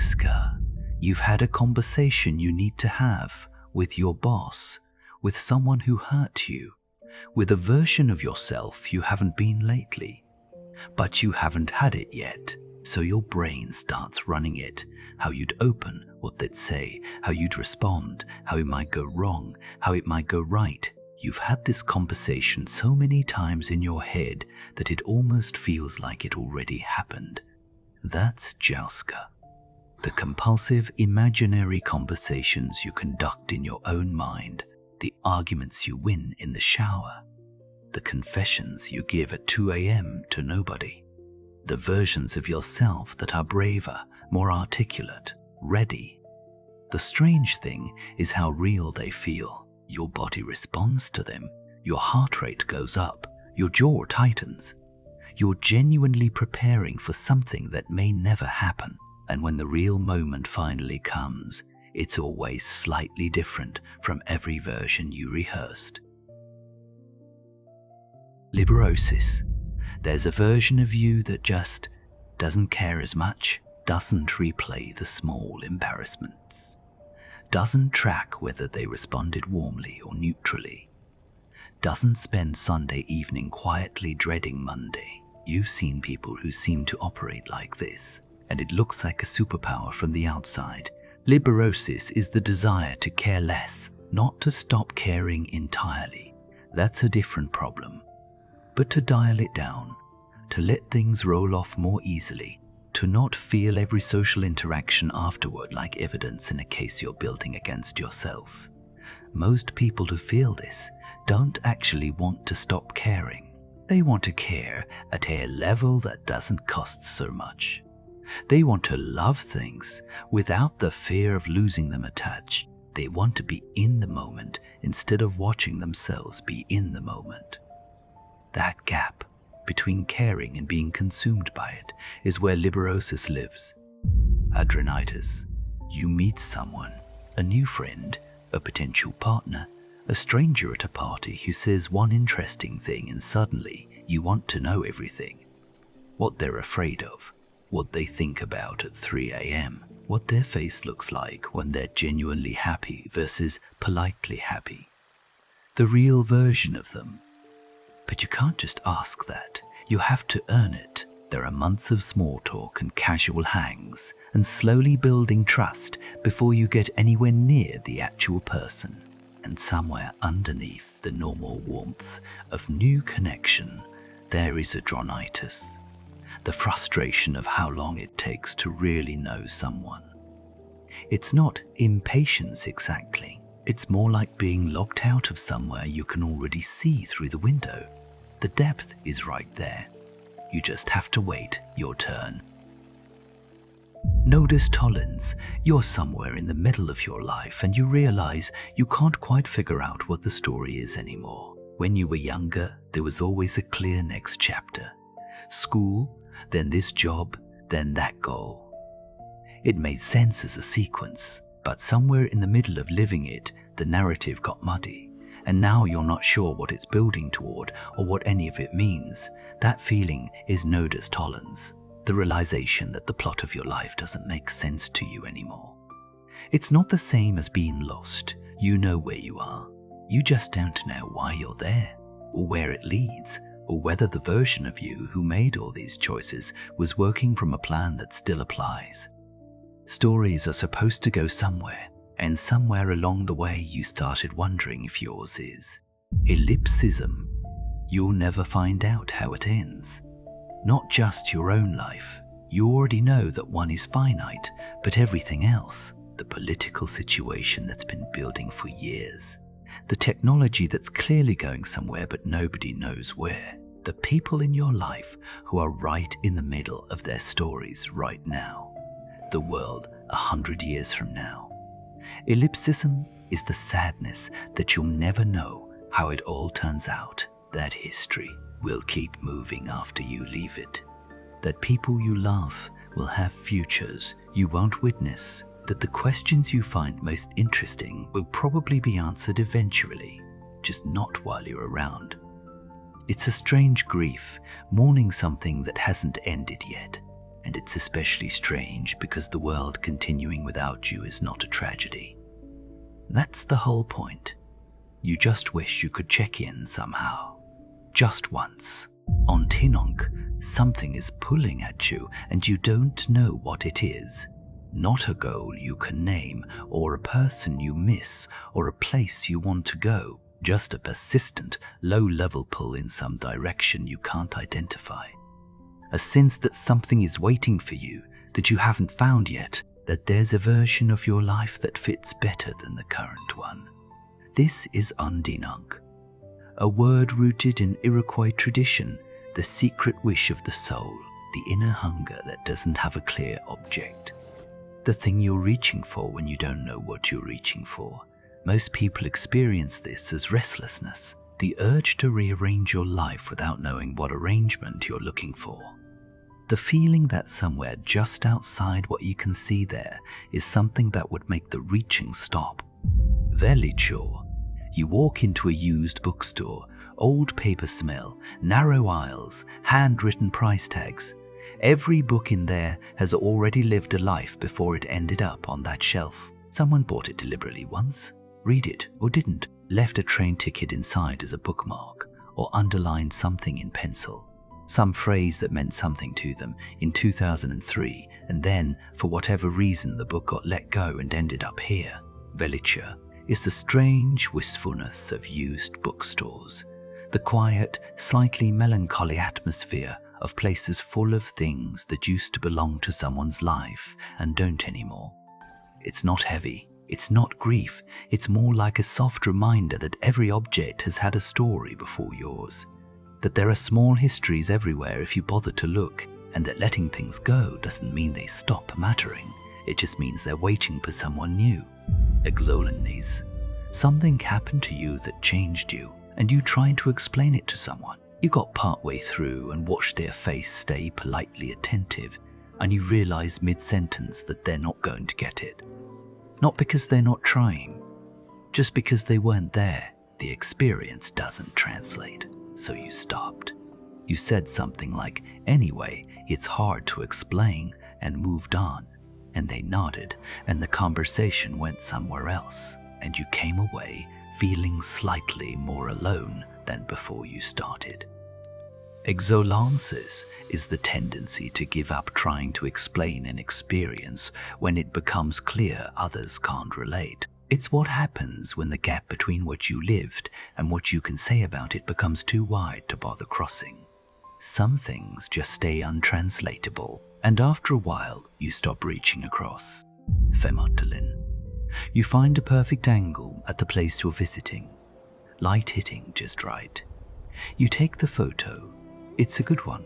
Jouska, you've had a conversation you need to have with your boss, with someone who hurt you, with a version of yourself you haven't been lately. But you haven't had it yet, so your brain starts running it, how you'd open, what they'd say, how you'd respond, how it might go wrong, how it might go right. You've had this conversation so many times in your head that it almost feels like it already happened. That's Jouska. The compulsive imaginary conversations you conduct in your own mind, the arguments you win in the shower, the confessions you give at 2 a.m. to nobody, the versions of yourself that are braver, more articulate, ready. The strange thing is how real they feel. Your body responds to them, your heart rate goes up, your jaw tightens. You're genuinely preparing for something that may never happen, and when the real moment finally comes, it's always slightly different from every version you rehearsed. Liberosis. There's a version of you that just doesn't care as much, doesn't replay the small embarrassments, doesn't track whether they responded warmly or neutrally, doesn't spend Sunday evening quietly dreading Monday. You've seen people who seem to operate like this, and it looks like a superpower from the outside. Liberosis is the desire to care less, not to stop caring entirely. That's a different problem. But to dial it down, to let things roll off more easily, to not feel every social interaction afterward like evidence in a case you're building against yourself. Most people who feel this don't actually want to stop caring. They want to care at a level that doesn't cost so much. They want to love things without the fear of losing them attached. They want to be in the moment instead of watching themselves be in the moment. That gap between caring and being consumed by it is where Liberosis lives. Adronitis. You meet someone, a new friend, a potential partner, a stranger at a party who says one interesting thing, and suddenly you want to know everything. What they're afraid of, what they think about at 3 a.m., what their face looks like when they're genuinely happy versus politely happy. The real version of them. But you can't just ask that. You have to earn it. There are months of small talk and casual hangs, and slowly building trust before you get anywhere near the actual person. And somewhere underneath the normal warmth of new connection, there is Adronitis. The frustration of how long it takes to really know someone. It's not impatience exactly. It's more like being locked out of somewhere you can already see through the window. The depth is right there. You just have to wait your turn. Nodus Tollens, you're somewhere in the middle of your life and you realize you can't quite figure out what the story is anymore. When you were younger, there was always a clear next chapter. School, then this job, then that goal. It made sense as a sequence, but somewhere in the middle of living it, the narrative got muddy, and now you're not sure what it's building toward or what any of it means. That feeling is Nodus Tollens, the realization that the plot of your life doesn't make sense to you anymore. It's not the same as being lost. You know where you are. You just don't know why you're there, or where it leads, or whether the version of you who made all these choices was working from a plan that still applies. Stories are supposed to go somewhere, and somewhere along the way you started wondering if yours is. Ellipsism. You'll never find out how it ends. Not just your own life. You already know that one is finite, but everything else, the political situation that's been building for years, the technology that's clearly going somewhere but nobody knows where, the people in your life who are right in the middle of their stories right now, the world 100 years from now. Ellipsism is the sadness that you'll never know how it all turns out, that history will keep moving after you leave it, that people you love will have futures you won't witness, that the questions you find most interesting will probably be answered eventually, just not while you're around. It's a strange grief, mourning something that hasn't ended yet, and it's especially strange because the world continuing without you is not a tragedy. That's the whole point. You just wish you could check in somehow. Just once. On Tinonk, something is pulling at you and you don't know what it is. Not a goal you can name, or a person you miss, or a place you want to go. Just a persistent, low-level pull in some direction you can't identify. A sense that something is waiting for you that you haven't found yet, that there's a version of your life that fits better than the current one. This is Undinunk, a word rooted in Iroquois tradition, the secret wish of the soul, the inner hunger that doesn't have a clear object. The thing you're reaching for when you don't know what you're reaching for. Most people experience this as restlessness, the urge to rearrange your life without knowing what arrangement you're looking for. The feeling that somewhere just outside what you can see there is something that would make the reaching stop. Vellichor. You walk into a used bookstore, old paper smell, narrow aisles, handwritten price tags. Every book in there has already lived a life before it ended up on that shelf. Someone bought it deliberately once, read it or didn't, left a train ticket inside as a bookmark, or underlined something in pencil. Some phrase that meant something to them in 2003, and then, for whatever reason, the book got let go and ended up here. Vellichor is the strange wistfulness of used bookstores, the quiet, slightly melancholy atmosphere of places full of things that used to belong to someone's life and don't anymore. It's not heavy, it's not grief, it's more like a soft reminder that every object has had a story before yours, that there are small histories everywhere if you bother to look, and that letting things go doesn't mean they stop mattering, it just means they're waiting for someone new. Exulansis. Something happened to you that changed you, and you tried to explain it to someone. You got partway through and watched their face stay politely attentive, and you realize mid-sentence that they're not going to get it. Not because they're not trying, just because they weren't there. The experience doesn't translate, so you stopped. You said something like, "Anyway, it's hard to explain," and moved on, and they nodded, and the conversation went somewhere else, and you came away feeling slightly more alone than before you started. Exulansis is the tendency to give up trying to explain an experience when it becomes clear others can't relate. It's what happens when the gap between what you lived and what you can say about it becomes too wide to bother crossing. Some things just stay untranslatable, and after a while you stop reaching across. Vemödalen. You find a perfect angle at the place you're visiting, light hitting just right. You take the photo. It's a good one.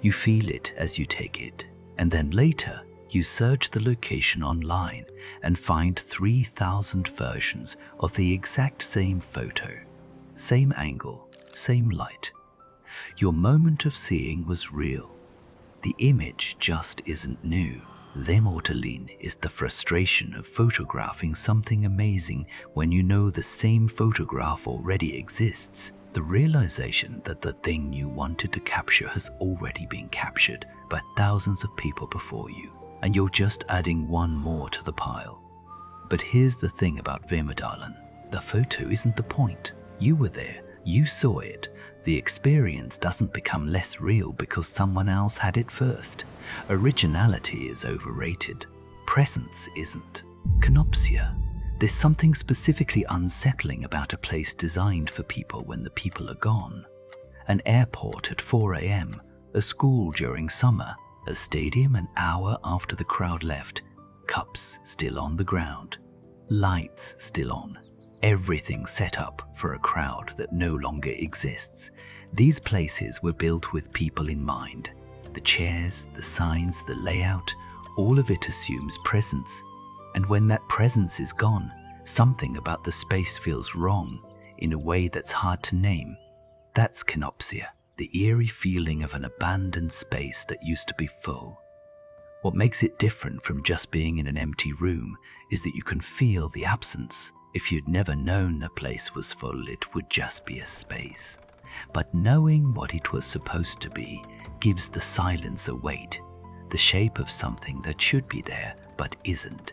You feel it as you take it, and then later you search the location online and find 3,000 versions of the exact same photo. Same angle, same light. Your moment of seeing was real. The image just isn't new. Vemödalen is the frustration of photographing something amazing when you know the same photograph already exists. The realization that the thing you wanted to capture has already been captured by thousands of people before you, and you're just adding one more to the pile. But here's the thing about Vemödalen. The photo isn't the point. You were there. You saw it. The experience doesn't become less real because someone else had it first. Originality is overrated. Presence isn't. Kenopsia. There's something specifically unsettling about a place designed for people when the people are gone. An airport at 4 a.m, a school during summer, a stadium an hour after the crowd left, cups still on the ground, lights still on, everything set up for a crowd that no longer exists. These places were built with people in mind. The chairs, the signs, the layout, all of it assumes presence. And when that presence is gone, something about the space feels wrong in a way that's hard to name. That's Kenopsia, the eerie feeling of an abandoned space that used to be full. What makes it different from just being in an empty room is that you can feel the absence. If you'd never known the place was full, it would just be a space. But knowing what it was supposed to be gives the silence a weight. the shape of something that should be there but isn't,